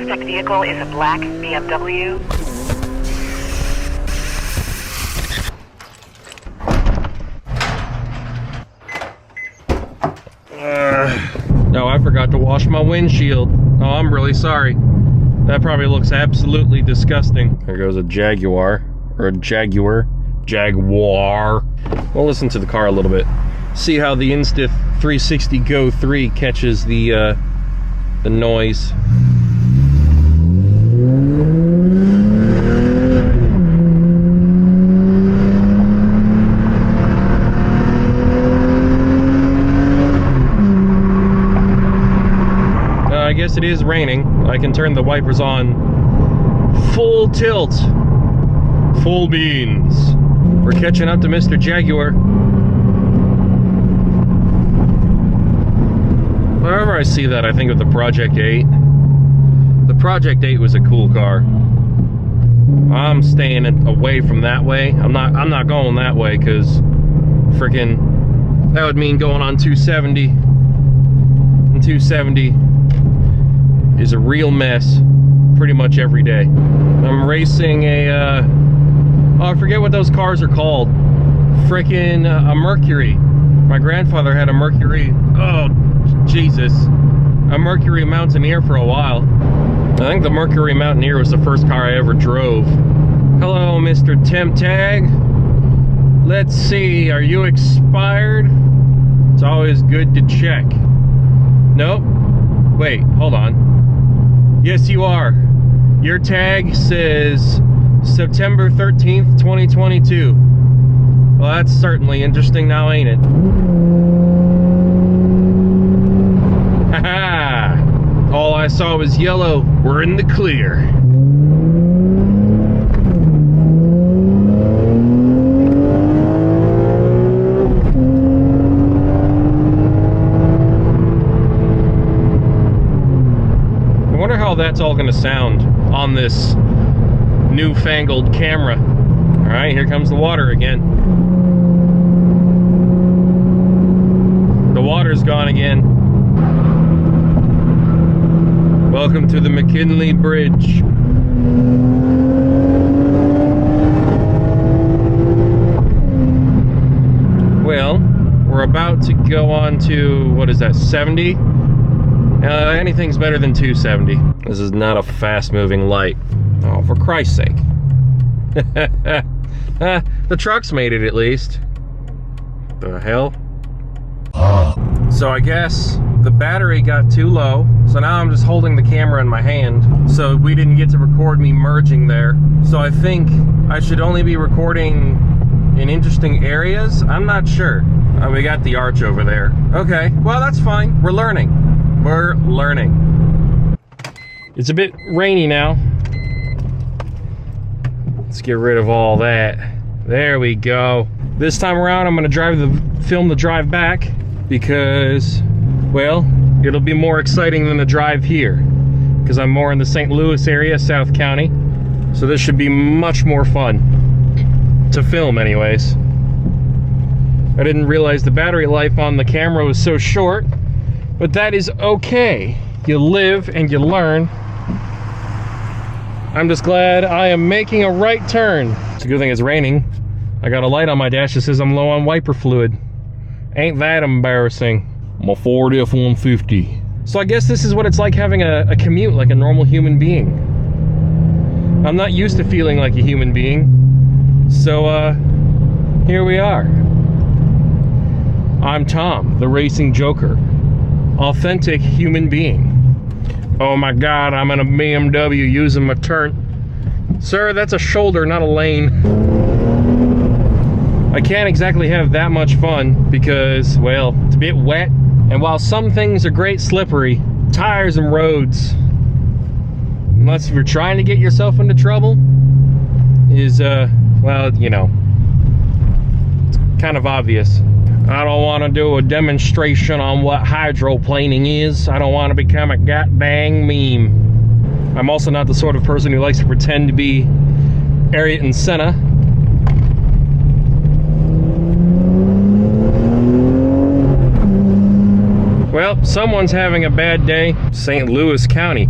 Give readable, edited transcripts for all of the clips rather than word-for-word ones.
suspect vehicle is a black BMW. No, I forgot to wash my windshield. Oh, I'm really sorry. That probably looks absolutely disgusting. There goes a Jaguar, or a Jaguar. Jaguar. We'll listen to the car a little bit. See how the Insta 360 Go 3 catches the noise. I guess it is raining. I can turn the wipers on full tilt. Full beans. We're catching up to Mr. Jaguar. Whenever I see that, I think of the Project 8. The Project 8 was a cool car. I'm staying away from that way. I'm not going that way because freaking that would mean going on 270. And 270 is a real mess pretty much every day. I'm racing a oh, I forget what those cars are called. Frickin' a Mercury. My grandfather had a Mercury. Oh Jesus, a Mercury Mountaineer for a while. I think the Mercury Mountaineer was the first car I ever drove. Hello, Mr. Temp Tag. Let's see, are you expired? It's always good to check. Nope. Wait, hold on. Yes, you are. Your tag says September 13th, 2022. Well, that's certainly interesting now, ain't it? Haha! All I saw was yellow. We're in the clear. I wonder how that's all going to sound on this newfangled camera. All right, here comes the water again. The water's gone again. Welcome to the McKinley Bridge. Well, we're about to go on to, what is that, 70? Anything's better than 270. This is not a fast-moving light. Oh, for Christ's sake. The truck's made it at least. The hell? So I guess the battery got too low, so now I'm just holding the camera in my hand, so we didn't get to record me merging there. So I think I should only be recording in interesting areas. I'm not sure. Oh, we got the arch over there. Okay, well that's fine. We're learning. We're learning. It's a bit rainy now. Let's get rid of all that. There we go. This time around, I'm gonna film the drive back because, well, it'll be more exciting than the drive here because I'm more in the St. Louis area, South County. So this should be much more fun to film anyways. I didn't realize the battery life on the camera was so short, but that is okay. You live and you learn. I'm just glad I am making a right turn. It's a good thing it's raining. I got a light on my dash that says I'm low on wiper fluid. Ain't that embarrassing? My Ford F-150. So I guess this is what it's like having a commute like a normal human being. I'm not used to feeling like a human being. So, here we are. I'm Tom, the racing joker. Authentic human being. Oh my God, I'm in a BMW using my turn. Sir, that's a shoulder, not a lane. I can't exactly have that much fun because, well, it's a bit wet. And while some things are great slippery, tires and roads, unless you're trying to get yourself into trouble, is, well, you know, it's kind of obvious. I don't want to do a demonstration on what hydroplaning is. I don't want to become a goddamn meme. I'm also not the sort of person who likes to pretend to be Ayrton Senna. Well, someone's having a bad day. St. Louis County.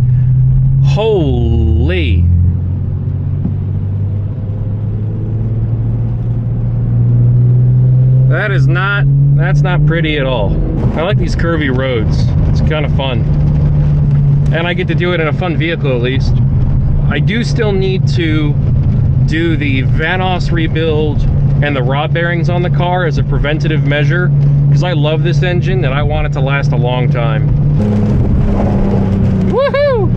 Holy. That's not pretty at all. I like these curvy roads. It's kind of fun. And I get to do it in a fun vehicle at least. I do still need to do the Vanos rebuild and the rod bearings on the car as a preventative measure, because I love this engine and I want it to last a long time. Woohoo!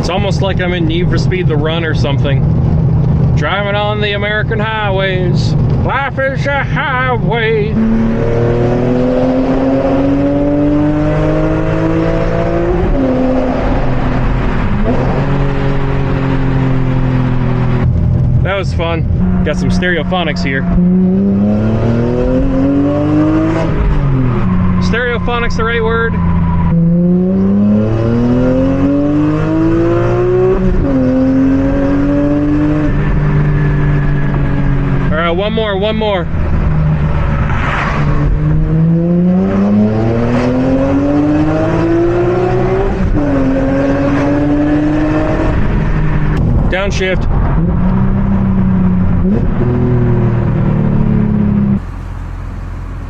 It's almost like I'm in Need for Speed the Run or something. Driving on the American highways. Life is a highway. That was fun. Got some stereophonics here. Stereophonics the right word? Alright, one more. Downshift.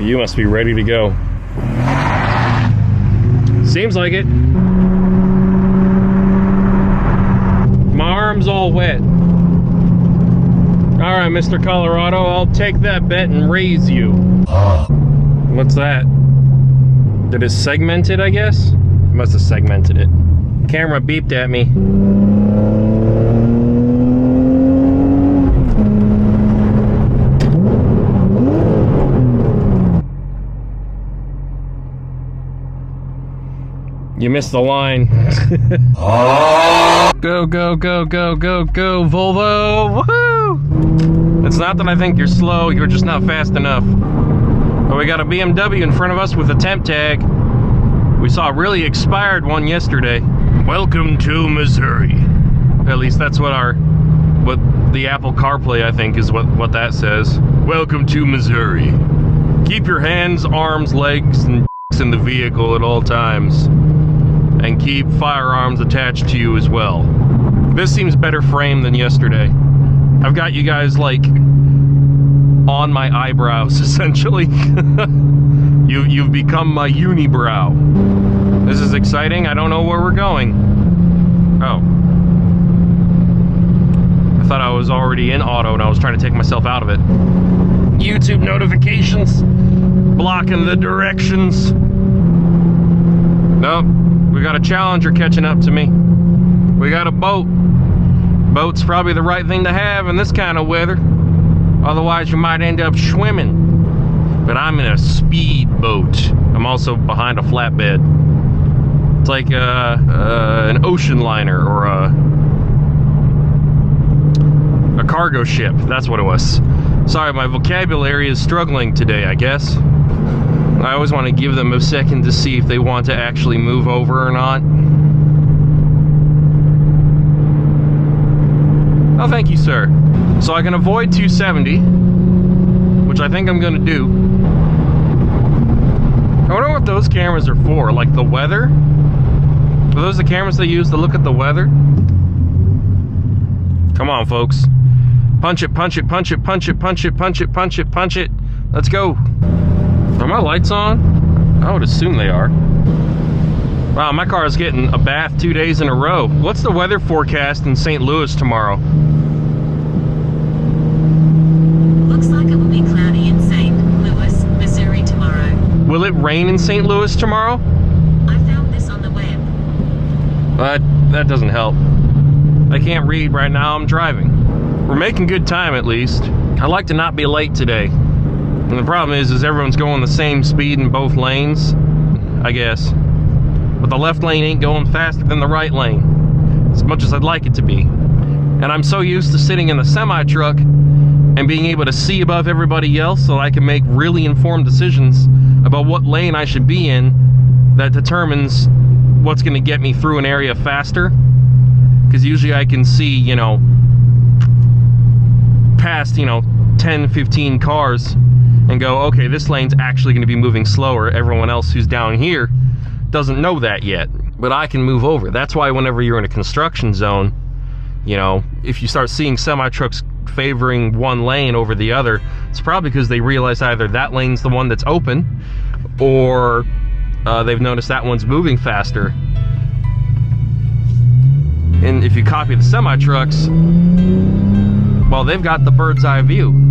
You must be ready to go. Seems like it. My arm's all wet. All right, Mr. Colorado, I'll take that bet and raise you. What's that? Did it segment it, I guess? It must have segmented it. Camera beeped at me. You missed the line. Go, go, go, go, go, go, Volvo! Woohoo! It's not that I think you're slow, you're just not fast enough. But we got a BMW in front of us with a temp tag. We saw a really expired one yesterday. Welcome to Missouri. At least that's what the Apple CarPlay, I think, is what that says. Welcome to Missouri. Keep your hands, arms, legs, and in the vehicle at all times. And keep firearms attached to you as well. This seems better framed than yesterday. I've got you guys like on my eyebrows essentially. You've become my unibrow. This is exciting. I don't know where we're going. Oh. I thought I was already in auto and I was trying to take myself out of it. YouTube notifications blocking the directions. Nope. We got a Challenger catching up to me. We got a boat. Boat's probably the right thing to have in this kind of weather. Otherwise, you might end up swimming. But I'm in a speed boat. I'm also behind a flatbed. It's like an ocean liner or a cargo ship. That's what it was. Sorry, my vocabulary is struggling today, I guess. I always want to give them a second to see if they want to actually move over or not. Oh, thank you, sir. So I can avoid 270, which I think I'm going to do. I wonder what those cameras are for, like the weather? Are those the cameras they use to look at the weather? Come on, folks. Punch it, punch it, punch it, punch it, punch it, punch it, punch it, punch it. Let's go. Are my lights on? I would assume they are. Wow, my car is getting a bath 2 days in a row. What's the weather forecast in St. Louis tomorrow? Looks like it will be cloudy in St. Louis, Missouri tomorrow. Will it rain in St. Louis tomorrow? I found this on the web. That doesn't help. I can't read right now, I'm driving. We're making good time at least. I like to not be late today. And the problem is everyone's going the same speed in both lanes, I guess. But the left lane ain't going faster than the right lane, as much as I'd like it to be. And I'm so used to sitting in the semi-truck and being able to see above everybody else so I can make really informed decisions about what lane I should be in that determines what's gonna get me through an area faster. Because usually I can see, you know, past, 10, 15 cars and go, okay, this lane's actually going to be moving slower. Everyone else who's down here doesn't know that yet. but I can move over. That's why whenever you're in a construction zone, you know, if you start seeing semi-trucks favoring one lane over the other, it's probably because they realize either that lane's the one that's open, or they've noticed that one's moving faster. And if you copy the semi-trucks, well, they've got the bird's eye view.